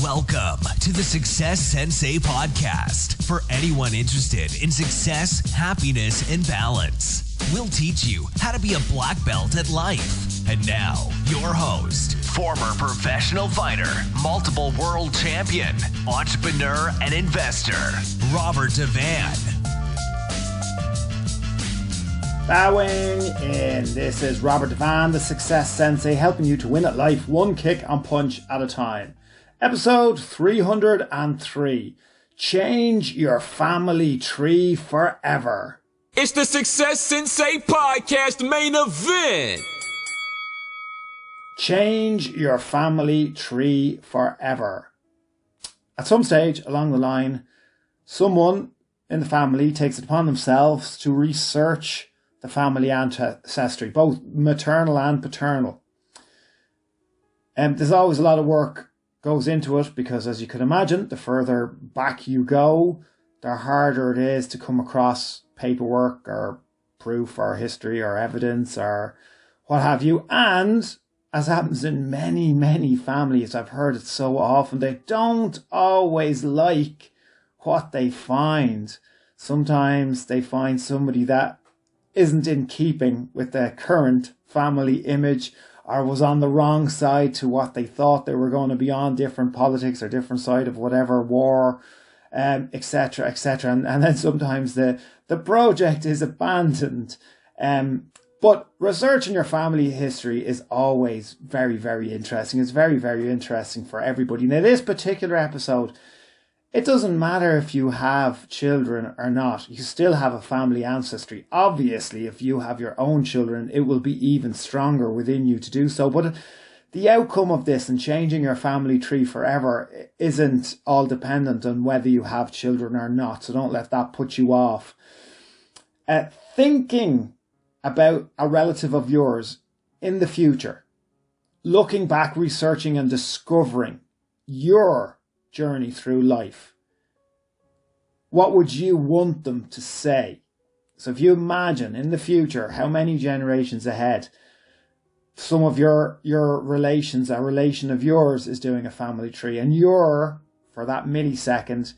Welcome to the Success Sensei podcast for anyone interested in success, happiness, and balance. We'll teach you how to be a black belt at life. And now, your host, former professional fighter, multiple world champion, entrepreneur, and investor, Robert Devane. Bowing in. This is Robert Devane, the Success Sensei, helping you to win at life one kick and punch at a time. Episode 303. Change your family tree forever. It's the Success Sensei podcast main event. Change your family tree forever. At some stage along the line, someone in the family takes it upon themselves to research the family ancestry, both maternal and paternal. And there's always a lot of work goes into it because, as you can imagine, the further back you go, the harder it is to come across paperwork or proof or history or evidence or what have you. And as happens in many, many families, I've heard it so often, they don't always like what they find. Sometimes they find somebody that isn't in keeping with the current family image, or was on the wrong side to what they thought they were going to be on, different politics or different side of whatever war, etc., etc. And then sometimes the project is abandoned. But researching your family history is always very, very interesting. It's very, very interesting for everybody. Now, this particular episode, it doesn't matter if you have children or not. You still have a family ancestry. Obviously, if you have your own children, it will be even stronger within you to do so. But the outcome of this and changing your family tree forever isn't all dependent on whether you have children or not. So don't let that put you off. Thinking about a relative of yours in the future, looking back, researching and discovering your journey through life. What would you want them to say? So if you imagine in the future how many generations ahead some of your relations, a relation of yours is doing a family tree, and you're, for that millisecond,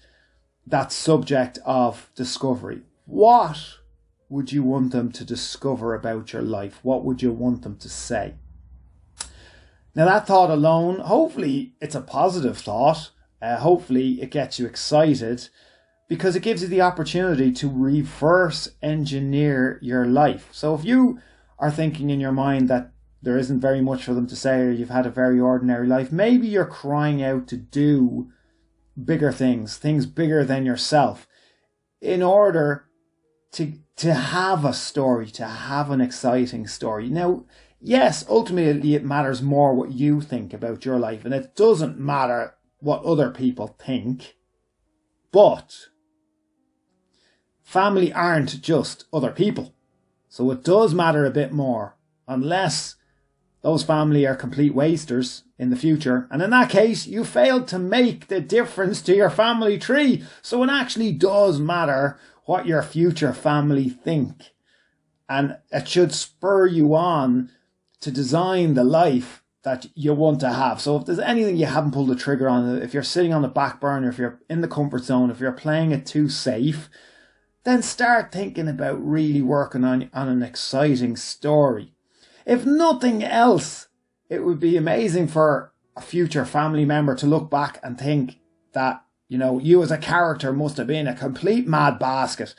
that subject of discovery. What would you want them to discover about your life? What would you want them to say? Now, that thought alone, hopefully it's a positive thought. Hopefully it gets you excited because it gives you the opportunity to reverse engineer your life. So if you are thinking in your mind that there isn't very much for them to say, or you've had a very ordinary life, maybe you're crying out to do bigger things bigger than yourself, in order to have a story, to have an exciting story. Now, yes, ultimately it matters more what you think about your life, and it doesn't matter what other people think, but family aren't just other people. So it does matter a bit more, unless those family are complete wasters in the future. And in that case, you failed to make the difference to your family tree. So it actually does matter what your future family think. And it should spur you on to design the life that you want to have. So if there's anything you haven't pulled the trigger on, if you're sitting on the back burner, if you're in the comfort zone, if you're playing it too safe, then start thinking about really working on an exciting story. If nothing else, it would be amazing for a future family member to look back and think that, you know, you as a character must have been a complete mad basket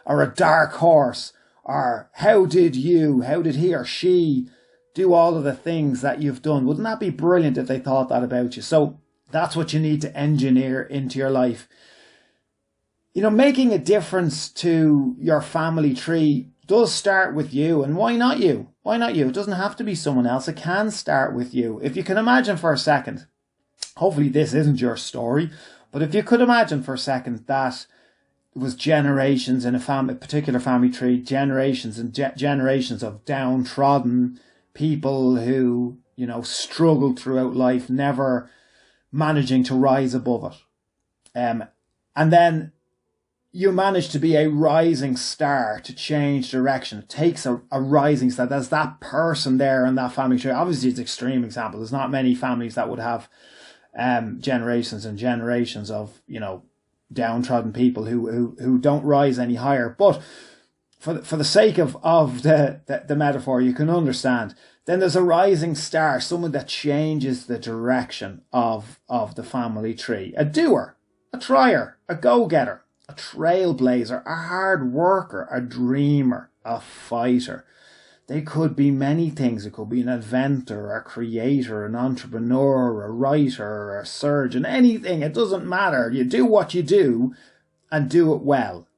or a dark horse, or how did he or she do all of the things that you've done. Wouldn't that be brilliant if they thought that about you? So that's what you need to engineer into your life. You know, making a difference to your family tree does start with you. And why not you? Why not you? It doesn't have to be someone else. It can start with you. If you can imagine for a second, hopefully this isn't your story, but if you could imagine for a second that it was generations in a particular family tree, generations and generations of downtrodden people who, you know, struggled throughout life, never managing to rise above it. And then you manage to be a rising star to change direction. It takes a rising star. There's that person there in that family tree. Obviously, it's an extreme example. There's not many families that would have generations and generations of, downtrodden people who don't rise any higher. But for the sake of the metaphor, you can understand. Then there's a rising star, someone that changes the direction of the family tree. A doer, a trier, a go-getter, a trailblazer, a hard worker, a dreamer, a fighter. They could be many things. It could be an inventor, a creator, an entrepreneur, a writer, a surgeon, anything. It doesn't matter. You do what you do and do it well.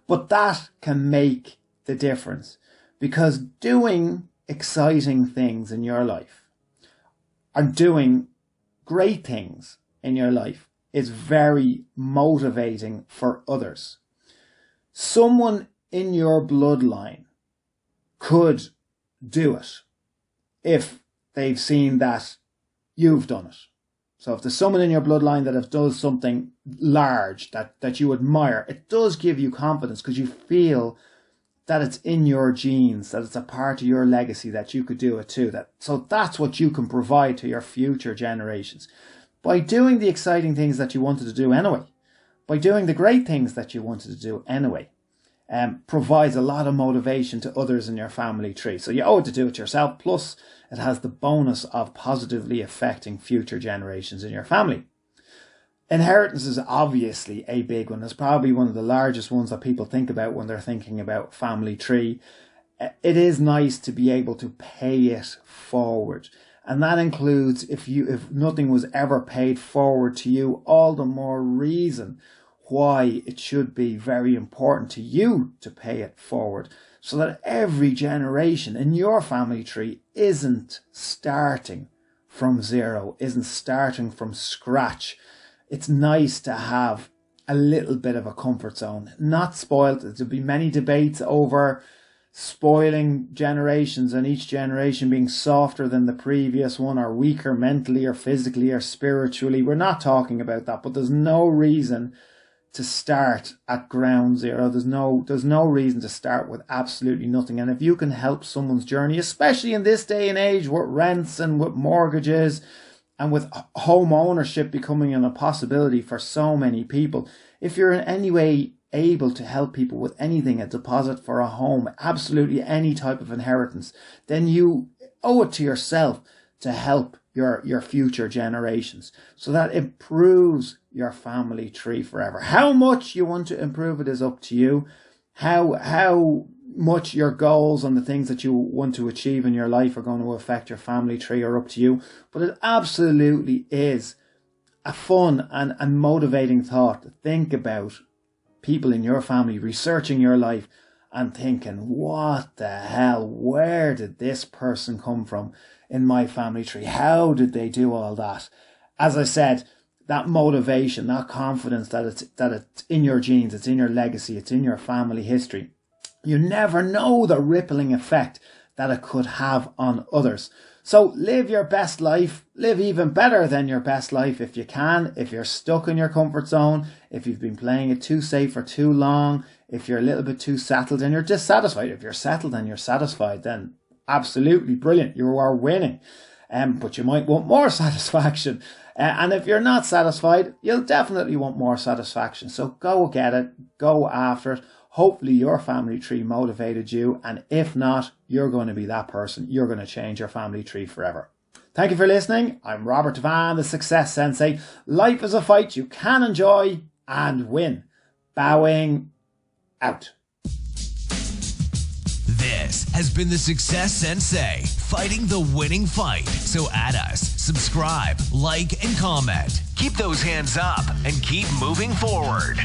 But that can make the difference, because doing exciting things in your life and doing great things in your life is very motivating for others. Someone in your bloodline could do it if they've seen that you've done it. So if there's someone in your bloodline that does something large that you admire, it does give you confidence, because you feel that it's in your genes, that it's a part of your legacy, that you could do it too. So that's what you can provide to your future generations. By doing the exciting things that you wanted to do anyway, by doing the great things that you wanted to do anyway, provides a lot of motivation to others in your family tree. So you owe it to do it yourself, plus it has the bonus of positively affecting future generations in your family. Inheritance is obviously a big one. It's probably one of the largest ones that people think about when they're thinking about family tree. It is nice to be able to pay it forward. And that includes if nothing was ever paid forward to you, all the more reason why it should be very important to you to pay it forward, so that every generation in your family tree isn't starting from zero, isn't starting from scratch. It's nice to have a little bit of a comfort zone, not spoiled. There'll be many debates over spoiling generations and each generation being softer than the previous one, or weaker mentally or physically or spiritually. We're not talking about that, but there's no reason to start at ground zero. There's no reason to start with absolutely nothing. And if you can help someone's journey, especially in this day and age with rents and with mortgages and with home ownership becoming a possibility for so many people, if you're in any way able to help people with anything, a deposit for a home, absolutely any type of inheritance, then you owe it to yourself to help your future generations, so that improves your family tree forever. How much you want to improve it is up to you. How much your goals and the things that you want to achieve in your life are going to affect your family tree are up to you. But it absolutely is a fun and motivating thought to think about people in your family researching your life and thinking, what the hell, where did this person come from in my family tree? How did they do all that? As I said, that motivation, that confidence that it's in your genes, it's in your legacy, it's in your family history. You never know the rippling effect that it could have on others. So live your best life, live even better than your best life if you can. If you're stuck in your comfort zone, if you've been playing it too safe for too long, if you're a little bit too settled and you're dissatisfied, if you're settled and you're satisfied, then absolutely brilliant, you are winning. But you might want more satisfaction. And if you're not satisfied, you'll definitely want more satisfaction. So go get it, go after it. Hopefully your family tree motivated you. And if not, you're going to be that person. You're going to change your family tree forever. Thank you for listening. I'm Robert Devane, the Success Sensei. Life is a fight you can enjoy and win. Bowing out. This has been the Success Sensei, fighting the winning fight. So add us, subscribe, like, and comment. Keep those hands up and keep moving forward.